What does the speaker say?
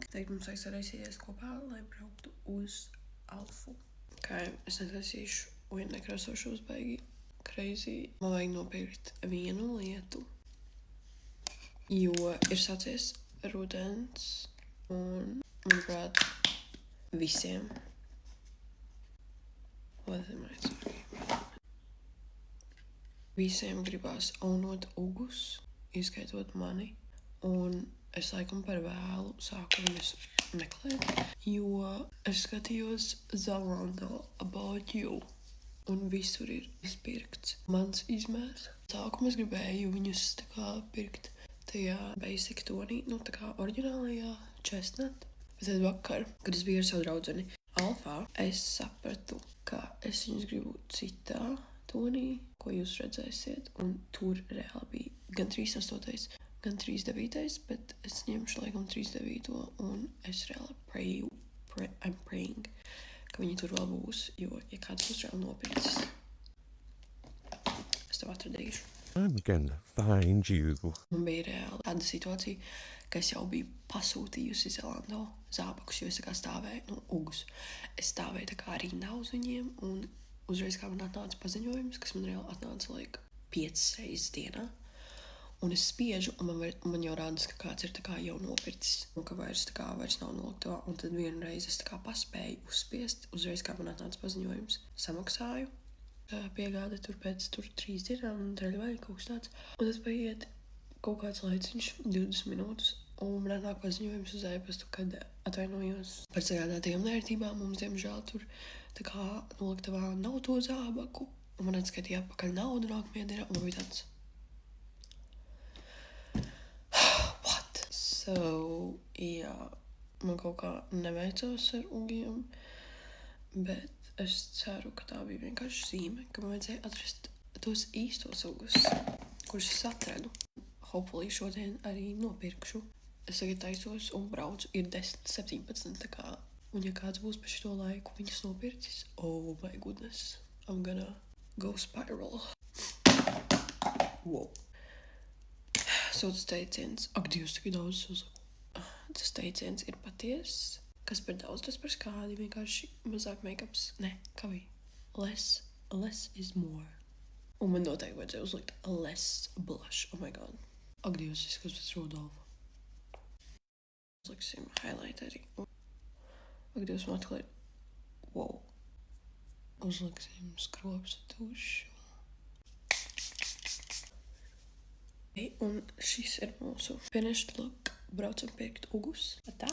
Teikt mums vajag saraisīties kopā, lai brauktu uz Alfu. Kā es netaisīšu un nekrāsošos baigi crazy. Man vajag nopirkt vienu lietu, jo ir sācies rudens un, manuprāt, visiem. Visiem gribās aunot ugus, izskaitot mani, un es laikam par vēlu sāku viņus meklēt, jo es skatījos Zalando About You, un visur ir izpirkts mans izmērs. Sākumā es gribēju viņus tā kā pirkt tajā basic tonī, tā kā oriģinālajā chestnut, bet tad vakar, kad es biju ar savu draudzeni Alfā, es sapratu, ka es viņus gribu citā tonī, ko jūs redzēsiet, un tur reāli bija gan 38, gan 39, bet es ņemšu laikam 39, un es reāli I'm praying, ka viņi tur vēl būs, jo, ja kāds būs reāli nopircis, es tev atradīšu. I'm gonna find you. Man bija reāli tāda situācija, ka es jau biju pasūtījusi Zalando zābakus, jo es tā kā stāvēju, ugus. Es stāvēju tā kā rindā uz viņiem, un uzreiz kā man atnāca paziņojums, kas man reāli atnāca 5 reizes dienā. Un es spiežu, un man jau rādas, ka kāds ir tā kā jau nopircis, un ka vairs nav noliktavā. Un tad vienu reizi es tā kā paspēju uzspiest, uzreiz kā man atnāca paziņojums, samaksāju. Piegāda tur pēc 3 dienām un treļu vai kaut kas tāds. Un tas paiet kaut kāds laiciņš, 20 minūtes, un man atnāk paziņojums uz e-pastu, kad atvainojos par sagādātajām vērtībām. Mums, diemžēl, tur tā kā noliktavā nav to zābaku, un man atskaitīja atpakaļ naudu nākamajā dienā, un man bija tāds. What? So, jā, man kaut kā neveicās ar ugiem, bet es ceru, ka tā bija vienkārši zīme, ka man vajadzēja atrast tos īstos ugus, kurus es atradu. Hopefully šodien arī nopirkšu. Es tagad taisos un braucu, ir 10:17, tā kā, un ja kāds būs pa šito laiku viņas nopircis, oh my goodness, I'm gonna go spiral. Wow. So tas teiciens, ak, Dievs, tik daudz uzlabu. Tas teiciens ir patiess. Kas par daudz, tas par skādi, vienkārši mazāk make-ups. Ne, kā bija? Less is more. Un man noteikti vajadzēja uzlikt less blush, oh my god. Ak, Dievs, izskatās pēc Rodolfa. Uzliksim highlighteri. Ak, Dievs, man atklāja. Wow. Uzliksim skropsu tušu. Un šis ir mūsu finished look. Braucam pirkt ugus. Tā.